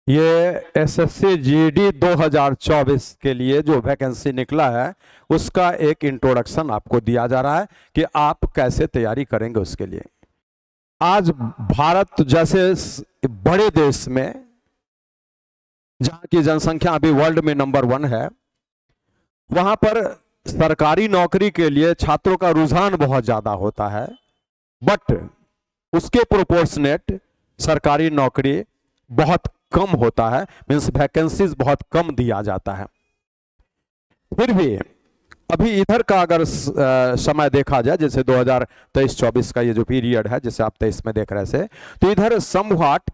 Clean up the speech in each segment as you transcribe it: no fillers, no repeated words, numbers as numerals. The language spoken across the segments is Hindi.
ये एसएससी जीडी 2024 के लिए जो वैकेंसी निकला है उसका एक इंट्रोडक्शन आपको दिया जा रहा है कि आप कैसे तैयारी करेंगे उसके लिए। आज भारत जैसे बड़े देश में जहां की जनसंख्या अभी वर्ल्ड में नंबर 1 है, वहां पर सरकारी नौकरी के लिए छात्रों का रुझान बहुत ज्यादा होता है, बट उसके प्रोपोर्शनेट सरकारी नौकरी बहुत कम होता है, मीन्स वैकेंसीज बहुत कम दिया जाता है। फिर भी अभी इधर का अगर समय देखा जाए, जैसे 2023-24 का ये जो पीरियड है जिसे आप 23 में देख रहे थे, तो इधर समव्हाट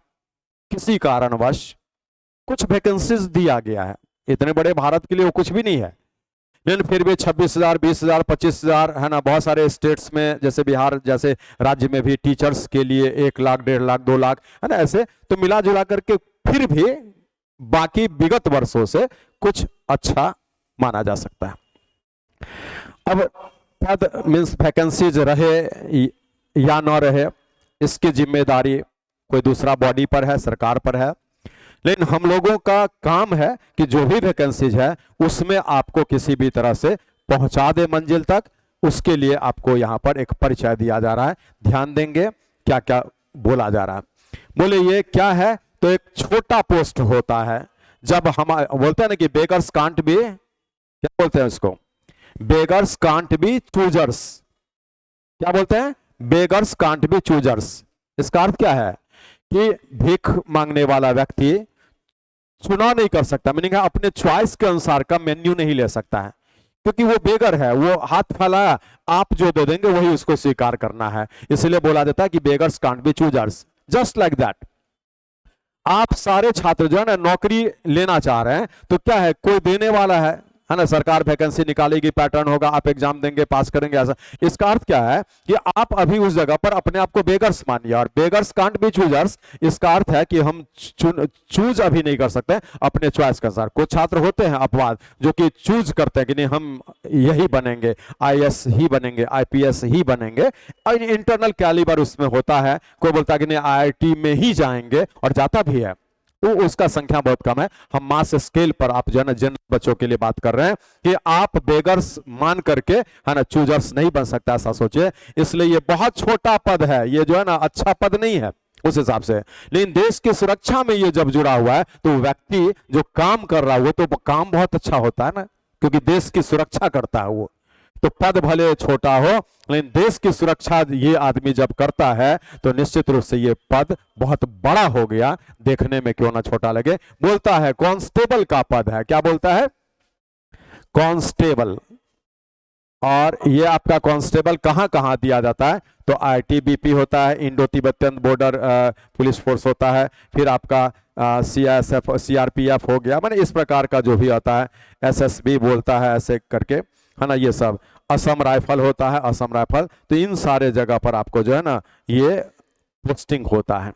किसी कारणवश कुछ वैकेंसीज दिया गया है। इतने बड़े भारत के लिए वो कुछ भी नहीं है, लेकिन फिर भी 26,000, 20,000, 25,000 है ना। बहुत सारे स्टेट्स में जैसे बिहार जैसे राज्य में भी टीचर्स के लिए 1 लाख, 1.5 लाख, 2 लाख है ना, ऐसे तो मिला जुला करके फिर भी बाकी विगत वर्षों से कुछ अच्छा माना जा सकता है। अब पद मीन्स वैकेंसीज रहे या न रहे, इसकी जिम्मेदारी कोई दूसरा बॉडी पर है, सरकार पर है, लेकिन हम लोगों का काम है कि जो भी वैकेंसीज है उसमें आपको किसी भी तरह से पहुंचा दे मंजिल तक। उसके लिए आपको यहां पर एक परिचय दिया जा रहा है। ध्यान देंगे क्या क्या बोला जा रहा है। बोले ये क्या है, तो एक छोटा पोस्ट होता है। जब हम बोलते हैं ना कि बेगर्स कांट बी, क्या बोलते हैं उसको, बेगर्स कांट बी चूजर्स। क्या बोलते हैं, बेगर्स कांट बी चूजर्स। इसका अर्थ क्या है कि भीख मांगने वाला व्यक्ति चुनाव नहीं कर सकता, मीनिंग अपने चॉइस के अनुसार का मेन्यू नहीं ले सकता है, क्योंकि वो बेगर है, वो हाथ फैलाया, आप जो दे देंगे वही उसको स्वीकार करना है। इसलिए बोला जाता है कि beggars can't be choosers. Just like that, आप सारे छात्र जो है ना नौकरी लेना चाह रहे हैं, तो क्या है, कोई देने वाला है ना, सरकार वैकेंसी निकालेगी, पैटर्न होगा, आप एग्जाम देंगे, पास करेंगे, ऐसा। इसका अर्थ क्या है कि आप अभी उस जगह पर अपने आप को बेगर्स मानिए, और बेगर्स कांट बी चूजर्स। इसका अर्थ है कि हम चूज अभी नहीं कर सकते अपने चॉइस के अनुसार। कुछ छात्र होते हैं अपवाद जो कि चूज करते हैं कि नहीं हम यही बनेंगे, आईएएस ही बनेंगे, आईपीएस ही बनेंगे, और इंटरनल कैलिबर उसमें होता है। कोई बोलता है कि नहीं आईआईटी में ही जाएंगे, और जाता भी है, तो उसका संख्या बहुत कम है। हम मास स्केल पर आप जो है ना जनरल बच्चों के लिए बात कर रहे हैं कि आप बेगर्स मान करके है ना चूजर्स नहीं बन सकता, ऐसा सोचिए। इसलिए ये बहुत छोटा पद है, ये जो है ना अच्छा पद नहीं है उस हिसाब से। लेकिन देश की सुरक्षा में ये जब जुड़ा हुआ है, तो व्यक्ति जो काम कर रहा है वो तो काम बहुत अच्छा होता है ना, क्योंकि देश की सुरक्षा करता है वो। तो पद भले छोटा हो, लेकिन देश की सुरक्षा ये आदमी जब करता है तो निश्चित रूप से ये पद बहुत बड़ा हो गया, देखने में क्यों ना छोटा लगे। बोलता है कांस्टेबल का पद है, क्या बोलता है, कांस्टेबल। और ये आपका कांस्टेबल कहां कहां दिया जाता है, तो आईटीबीपी होता है, Indo Tibetan border police force होता है, फिर आपका सीआईएसएफ, सीआरपीएफ हो गया, माने इस प्रकार का जो भी आता है, एसएसबी बोलता है, ऐसे करके है ना, ये सब। असम राइफल होता है, असम राइफल। तो इन सारे जगह पर आपको जो है ना ये पोस्टिंग होता है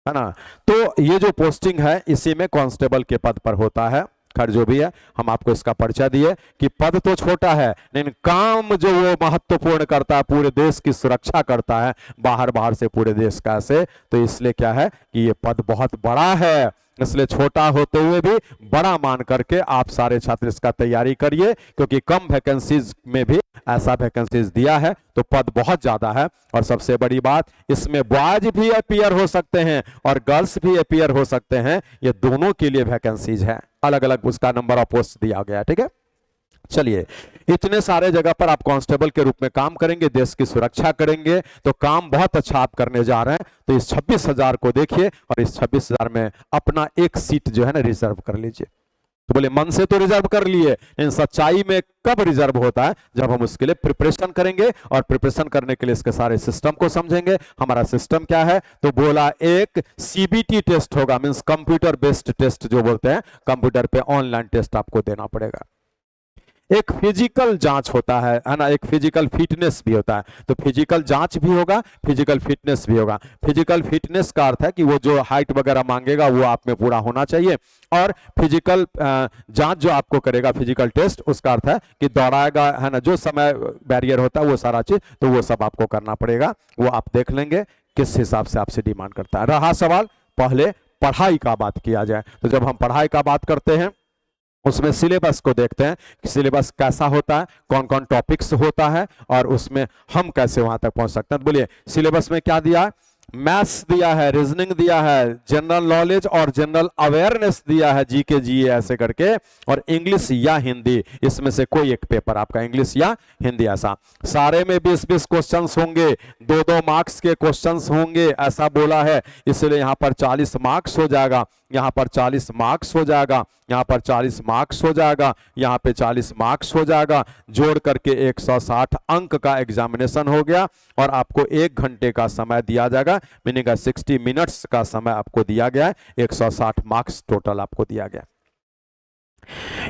ना। तो ये जो पोस्टिंग है इसी में कांस्टेबल के पद पर होता है। खैर जो भी है, हम आपको इसका परिचय दिए कि पद तो छोटा है, लेकिन काम जो वो महत्वपूर्ण करता है, पूरे देश की सुरक्षा करता है, बाहर बाहर से पूरे देश का से। तो इसलिए क्या है कि ये पद बहुत बड़ा है, इसलिए छोटा होते हुए भी बड़ा मान करके आप सारे छात्र इसका तैयारी करिए, क्योंकि कम वैकेंसीज में भी ऐसा वैकेंसीज दिया है, तो पद बहुत ज्यादा है। और सबसे बड़ी बात, इसमें बॉयज भी अपीयर हो सकते हैं और गर्ल्स भी अपीयर हो सकते हैं, ये दोनों के लिए वैकेंसीज है, अलग अलग उसका नंबर ऑफ पोस्ट दिया गया है, ठीक है। चलिए, इतने सारे जगह पर आप कांस्टेबल के रूप में काम करेंगे, देश की सुरक्षा करेंगे, तो काम बहुत अच्छा आप करने जा रहे हैं। तो इस 26,000 को देखिए, और इस 26,000 में अपना एक सीट जो है ना रिजर्व कर लीजिए। तो बोले मन से तो रिजर्व कर लिए, लेकिन सच्चाई में कब रिजर्व होता है, जब हम उसके लिए प्रिपरेशन करेंगे, और प्रिपरेशन करने के लिए इसके सारे सिस्टम को समझेंगे। हमारा सिस्टम क्या है, तो बोला एक सीबीटी टेस्ट होगा, मींस कंप्यूटर बेस्ड टेस्ट जो बोलते हैं, कंप्यूटर पे ऑनलाइन टेस्ट आपको देना पड़ेगा। एक फिजिकल जांच होता है ना, एक फिजिकल फिटनेस भी होता है। तो फिजिकल जांच भी होगा, फिजिकल फिटनेस भी होगा। फिजिकल फिटनेस का अर्थ है कि वो जो हाइट वगैरह मांगेगा वो आप में पूरा होना चाहिए, और फिजिकल जांच जो आपको करेगा, फिजिकल टेस्ट, उसका अर्थ है कि दौड़ाएगा, है ना, जो समय बैरियर होता है वो सारा चीज, तो वो सब आपको करना पड़ेगा। वो आप देख लेंगे किस हिसाब से आपसे डिमांड करता है। रहा सवाल, पहले पढ़ाई का बात किया जाए, तो जब हम पढ़ाई का बात करते हैं उसमें सिलेबस को देखते हैं कि सिलेबस कैसा होता है, कौन कौन टॉपिक्स होता है और उसमें हम कैसे वहां तक पहुंच सकते हैं। तो बोलिए सिलेबस में क्या दिया है, मैथ्स दिया है, रीजनिंग दिया है, जनरल नॉलेज और जनरल अवेयरनेस दिया है, जीके जीए ऐसे करके, और इंग्लिश या हिंदी, इसमें से कोई एक पेपर आपका इंग्लिश या हिंदी, ऐसा सारे में 20-20 क्वेश्चंस होंगे, 2-2 मार्क्स के क्वेश्चंस होंगे ऐसा बोला है, इसलिए यहां पर 40 मार्क्स हो जाएगा, यहां पर 40 मार्क्स हो जाएगा, यहां पर 40 मार्क्स हो जाएगा, यहां पे 40 मार्क्स हो जाएगा, जोड़ करके 160 अंक का एग्जामिनेशन हो गया और आपको 1 घंटे का समय दिया जाएगा, मीनिंग 60 मिनट्स का समय आपको दिया गया है, 160 मार्क्स टोटल आपको दिया गया।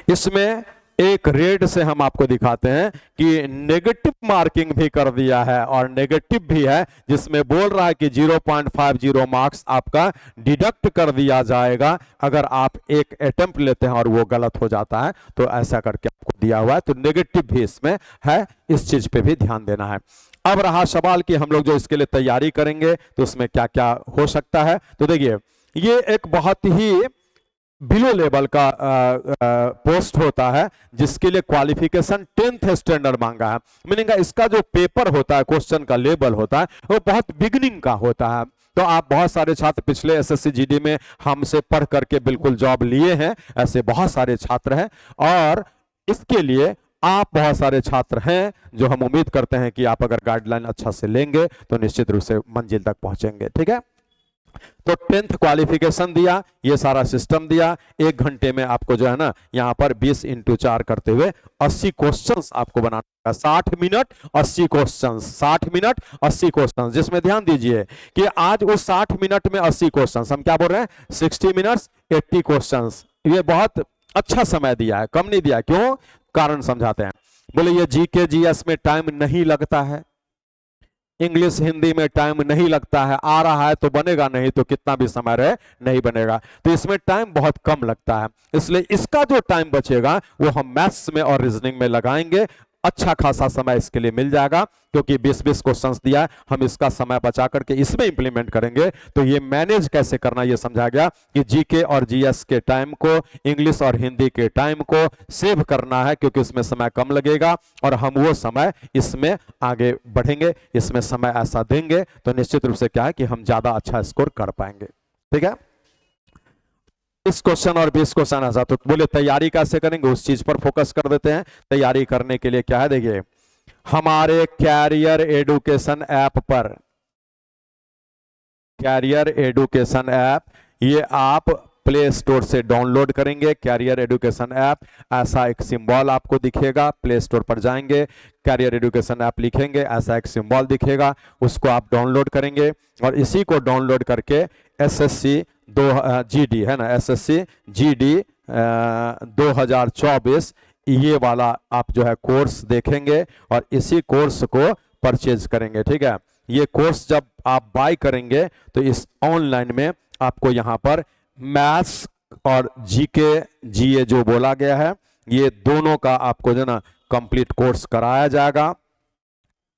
इसमें एक रेड से हम आपको दिखाते हैं कि नेगेटिव मार्किंग भी कर दिया है और नेगेटिव भी है, जिसमें बोल रहा है कि 0.50 मार्क्स आपका डिडक्ट कर दिया जाएगा अगर आप एक अटेम्प्ट लेते हैं और वो गलत हो जाता है, तो ऐसा करके आपको दिया हुआ है, तो नेगेटिव भी इसमें है, इस चीज पे भी ध्यान देना है। अब रहा सवाल कि हम लोग जो इसके लिए तैयारी करेंगे तो उसमें क्या क्या हो सकता है, तो देखिए ये एक बहुत ही बिलो लेवल का पोस्ट होता है जिसके लिए क्वालिफिकेशन 10th स्टैंडर्ड मांगा है, मीनिंग इसका जो पेपर होता है, क्वेश्चन का लेवल होता है, वो बहुत बिगिनिंग का होता है। तो आप बहुत सारे छात्र पिछले एसएससी जीडी में हमसे पढ़ करके बिल्कुल जॉब लिए हैं, ऐसे बहुत सारे छात्र हैं, और इसके लिए आप बहुत सारे छात्र हैं जो हम उम्मीद करते हैं कि आप अगर गाइडलाइन अच्छा से लेंगे तो निश्चित रूप से मंजिल तक पहुंचेंगे। ठीक है, तो 10th क्वालिफिकेशन दिया, ये सारा सिस्टम दिया, 1 घंटे में आपको जो है ना यहाँ पर 20x4 करते हुए 80 क्वेश्चंस आपको बनाना है, 60 मिनट 80 क्वेश्चंस, 60 मिनट 80 क्वेश्चंस, जिसमें ध्यान दीजिए कि आज उस 60 मिनट में 80 क्वेश्चंस, हम क्या बोल रहे हैं 60 मिनट्स 80 क्वेश्चंस, ये बहुत अच्छा समय दिया है, कम नहीं दिया। क्यों, कारण समझाते हैं। बोले ये जीके जीएस में टाइम नहीं लगता है, इंग्लिश हिंदी में टाइम नहीं लगता है, आ रहा है तो बनेगा, नहीं तो कितना भी समय रहे नहीं बनेगा, तो इसमें टाइम बहुत कम लगता है, इसलिए इसका जो टाइम बचेगा वो हम मैथ्स में और रीजनिंग में लगाएंगे, अच्छा खासा समय इसके लिए मिल जाएगा, क्योंकि 20-20 क्वेश्चंस दिया है, हम इसका समय बचा करके इसमें इंप्लीमेंट करेंगे। तो ये मैनेज कैसे करना ये समझा गया कि जीके और जीएस के टाइम को, इंग्लिश और हिंदी के टाइम को सेव करना है, क्योंकि इसमें समय कम लगेगा और हम वो समय इसमें आगे बढ़ेंगे, इसमें समय ऐसा देंगे तो निश्चित रूप से क्या है कि हम ज्यादा अच्छा स्कोर कर पाएंगे। ठीक है, इस क्वेश्चन और 20 क्वेश्चन ऐसा, तो बोले तैयारी कैसे करेंगे उस चीज पर फोकस कर देते हैं। तैयारी करने के लिए क्या है, देखिए हमारे कैरियर एडुकेशन ऐप पर, कैरियर एडुकेशन ऐप, ये आप प्ले स्टोर से डाउनलोड करेंगे। कैरियर एडुकेशन ऐप, ऐसा एक सिंबल आपको दिखेगा, प्ले स्टोर पर जाएंगे, कैरियर एडुकेशन ऐप लिखेंगे, ऐसा एक सिंबल दिखेगा, उसको आप डाउनलोड करेंगे और इसी को डाउनलोड करके एसएससी जीडी है ना, एसएससी जीडी 2024 ये वाला आप जो है कोर्स देखेंगे और इसी कोर्स को परचेज करेंगे। ठीक है, ये कोर्स जब आप बाय करेंगे तो इस ऑनलाइन में आपको यहाँ पर मैथ्स और जीके जीए जो बोला गया है, ये दोनों का आपको जो ना कंप्लीट कोर्स कराया जाएगा।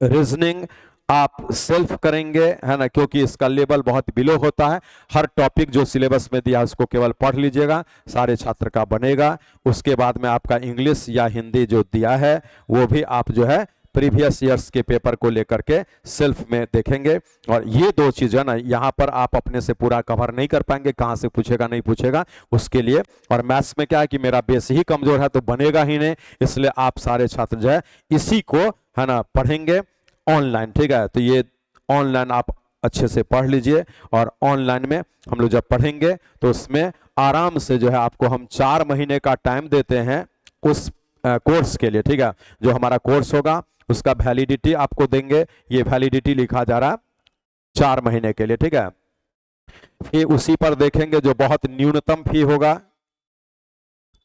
रीजनिंग आप सेल्फ करेंगे है ना, क्योंकि इसका लेवल बहुत बिलो होता है, हर टॉपिक जो सिलेबस में दिया उसको केवल पढ़ लीजिएगा, सारे छात्र का बनेगा। उसके बाद में आपका इंग्लिश या हिंदी जो दिया है वो भी आप जो है प्रीवियस ईयर्स के पेपर को लेकर के सेल्फ में देखेंगे। और ये दो चीज है ना, यहाँ पर आप अपने से पूरा कवर नहीं कर पाएंगे, कहाँ से पूछेगा नहीं पूछेगा उसके लिए। और मैथ्स में क्या है कि मेरा बेस ही कमजोर है तो बनेगा ही नहीं, इसलिए आप सारे छात्र जो है इसी को है ना पढ़ेंगे ऑनलाइन। ठीक है, तो ये ऑनलाइन आप अच्छे से पढ़ लीजिए और ऑनलाइन में हम लोग जब पढ़ेंगे तो उसमें आराम से जो है आपको हम 4 महीने का टाइम देते हैं उस कोर्स के लिए। ठीक है, जो हमारा कोर्स होगा उसका वैलिडिटी आपको देंगे, ये वैलिडिटी लिखा जा रहा है 4 महीने के लिए। ठीक है, फी उसी पर देखेंगे जो बहुत न्यूनतम फी होगा,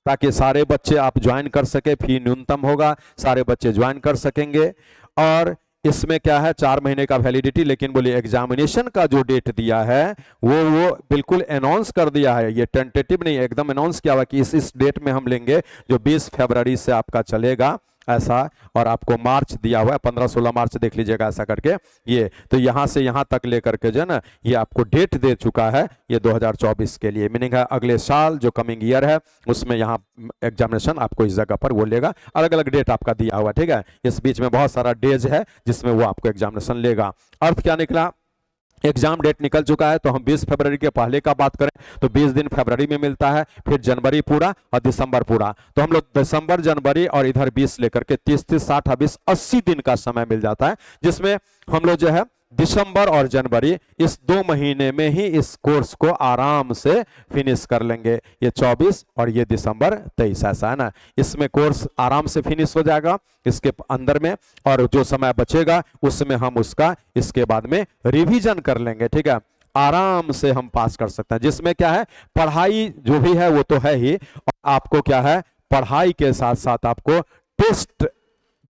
ताकि सारे बच्चे आप ज्वाइन कर सके, फी न्यूनतम होगा, सारे बच्चे ज्वाइन कर सकेंगे। और इसमें क्या है 4 महीने का वैलिडिटी, लेकिन बोलिए एग्जामिनेशन का जो डेट दिया है वो बिल्कुल अनाउंस कर दिया है, ये टेंटेटिव नहीं, एकदम अनाउंस किया हुआ कि इस डेट में हम लेंगे, जो 20 फरवरी से आपका चलेगा ऐसा, और आपको मार्च दिया हुआ है 15-16 मार्च देख लीजिएगा ऐसा करके। ये तो यहाँ से यहाँ तक लेकर के जो है ना ये आपको डेट दे चुका है ये 2024 के लिए, मीनिंग है अगले साल जो कमिंग ईयर है उसमें यहाँ एग्जामिनेशन आपको इस जगह पर वो लेगा। अलग अलग डेट आपका दिया हुआ, ठीक है। इस बीच में बहुत सारा डेज है जिसमें वो आपको एग्जामिनेशन लेगा। अर्थ क्या निकला, एग्जाम डेट निकल चुका है। तो हम 20 फरवरी के पहले का बात करें तो 20 दिन फरवरी में मिलता है, फिर जनवरी पूरा और दिसंबर पूरा। तो हम लोग दिसंबर, जनवरी और इधर 20 लेकर के 30-30, 60, 20, 80 दिन का समय मिल जाता है, जिसमें हम लोग जो है दिसंबर और जनवरी इस 2 महीने में ही इस कोर्स को आराम से फिनिश कर लेंगे। ये 24 और ये दिसंबर 23, ऐसा है ना। इसमें कोर्स आराम से फिनिश हो जाएगा इसके अंदर में, और जो समय बचेगा उसमें हम उसका इसके बाद में रिवीजन कर लेंगे, ठीक है। आराम से हम पास कर सकते हैं, जिसमें क्या है पढ़ाई जो भी है वो तो है ही, और आपको क्या है पढ़ाई के साथ साथ आपको टेस्ट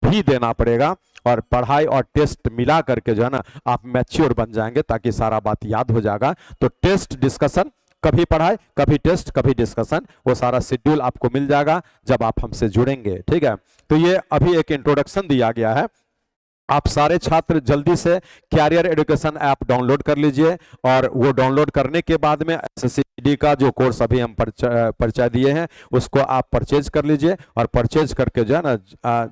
भी देना पड़ेगा, और पढ़ाई और टेस्ट मिला करके जो है ना आप मैच्योर बन जाएंगे, ताकि सारा बात याद हो जाएगा। तो टेस्ट डिस्कशन, कभी पढ़ाई कभी टेस्ट कभी डिस्कशन, वो सारा शेड्यूल आपको मिल जाएगा जब आप हमसे जुड़ेंगे, ठीक है। तो ये अभी एक इंट्रोडक्शन दिया गया है। आप सारे छात्र जल्दी से कैरियर एजुकेशन ऐप डाउनलोड कर लीजिए, और वो डाउनलोड करने के बाद में एसएससीडी का जो कोर्स अभी हम परिचय दिए हैं उसको आप परचेज कर लीजिए, और परचेज करके जो है ना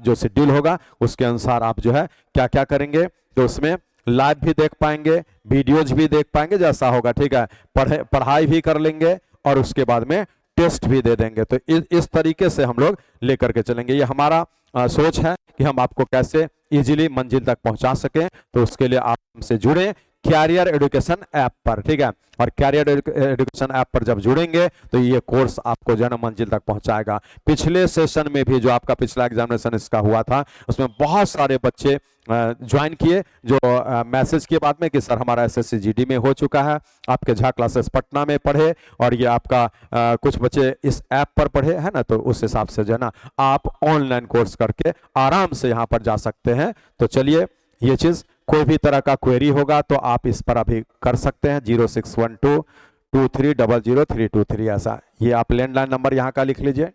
जो शेड्यूल होगा उसके अनुसार आप जो है क्या क्या करेंगे, तो उसमें लाइव भी देख पाएंगे, वीडियोज भी देख पाएंगे, जैसा होगा, ठीक है। पढ़ाई भी कर लेंगे और उसके बाद में टेस्ट भी दे देंगे। तो इस तरीके से हम लोग लेकर के चलेंगे। ये हमारा सोच है कि हम आपको कैसे इजीली मंजिल तक पहुंचा सकें। तो उसके लिए आप हमसे जुड़े कैरियर एजुकेशन ऐप पर, ठीक है। और कैरियर एजुकेशन ऐप पर जब जुड़ेंगे तो ये कोर्स आपको जो है ना मंजिल तक पहुंचाएगा। पिछले सेशन में भी जो आपका पिछला एग्जामिनेशन इसका हुआ था उसमें बहुत सारे बच्चे ज्वाइन किए, जो मैसेज किए बाद में कि सर हमारा एसएससी जीडी में हो चुका है, आपके झा क्लासेस पटना में पढ़े, और ये आपका कुछ बच्चे इस ऐप पर पढ़े, है ना। तो उस हिसाब से जो है ना आप ऑनलाइन कोर्स करके आराम से यहाँ पर जा सकते हैं। तो चलिए, ये चीज कोई भी तरह का क्वेरी होगा तो आप इस पर अभी कर सकते हैं, 061223000323 ऐसा, ये आप लैंडलाइन नंबर यहाँ का लिख लीजिए,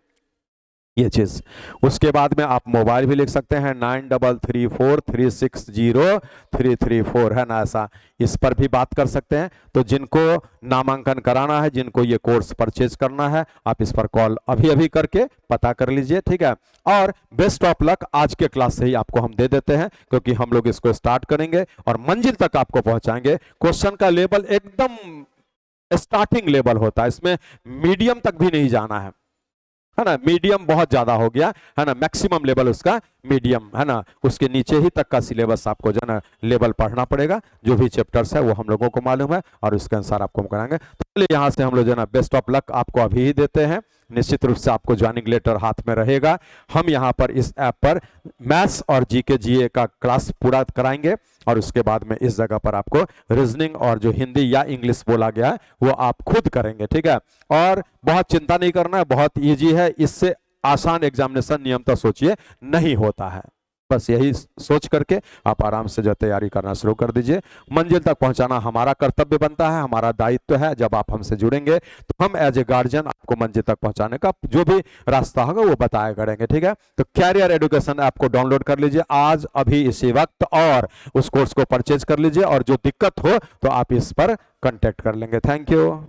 ये चीज। उसके बाद में आप मोबाइल भी लिख सकते हैं 9334360334, है ना, ऐसा, इस पर भी बात कर सकते हैं। तो जिनको नामांकन कराना है, जिनको ये कोर्स परचेज करना है, आप इस पर कॉल अभी अभी करके पता कर लीजिए, ठीक है। और बेस्ट ऑफ लक, आज के क्लास से ही आपको हम दे देते हैं, क्योंकि हम लोग इसको स्टार्ट करेंगे और मंजिल तक आपको पहुंचाएंगे। क्वेश्चन का लेवल एकदम स्टार्टिंग लेवल होता है, इसमें मीडियम तक भी नहीं जाना है ना। मीडियम बहुत ज्यादा हो गया है ना, मैक्सिमम लेवल उसका मीडियम है ना, उसके नीचे ही तक का सिलेबस आपको जो है ना लेवल पढ़ना पड़ेगा। जो भी चैप्टर्स है वो हम लोगों को मालूम है और उसके अनुसार आपको हम कराएंगे। तो यहाँ से हम लोग जो है ना बेस्ट ऑफ लक आपको अभी ही देते हैं। निश्चित रूप से आपको ज्वाइनिंग लेटर हाथ में रहेगा। हम यहाँ पर इस ऐप पर मैथ्स और जीके जीए का क्लास पूरा कराएंगे, और उसके बाद में इस जगह पर आपको रीजनिंग और जो हिंदी या इंग्लिश बोला गया है वो आप खुद करेंगे, ठीक है। और बहुत चिंता नहीं करना है, बहुत इजी है, इससे आसान एग्जामिनेशन नियमतः सोचिए नहीं होता है। बस यही सोच करके आप आराम से जो तैयारी करना शुरू कर दीजिए। मंजिल तक पहुंचाना हमारा कर्तव्य बनता है, हमारा दायित्व है। जब आप हमसे जुड़ेंगे तो हम एज ए गार्जियन आपको मंजिल तक पहुंचाने का जो भी रास्ता होगा वो बताया करेंगे, ठीक है। तो कैरियर एजुकेशन ऐप को डाउनलोड कर लीजिए आज अभी इसी वक्त, और उस कोर्स को परचेज कर लीजिए, और जो दिक्कत हो तो आप इस पर कांटेक्ट कर लेंगे। Thank you.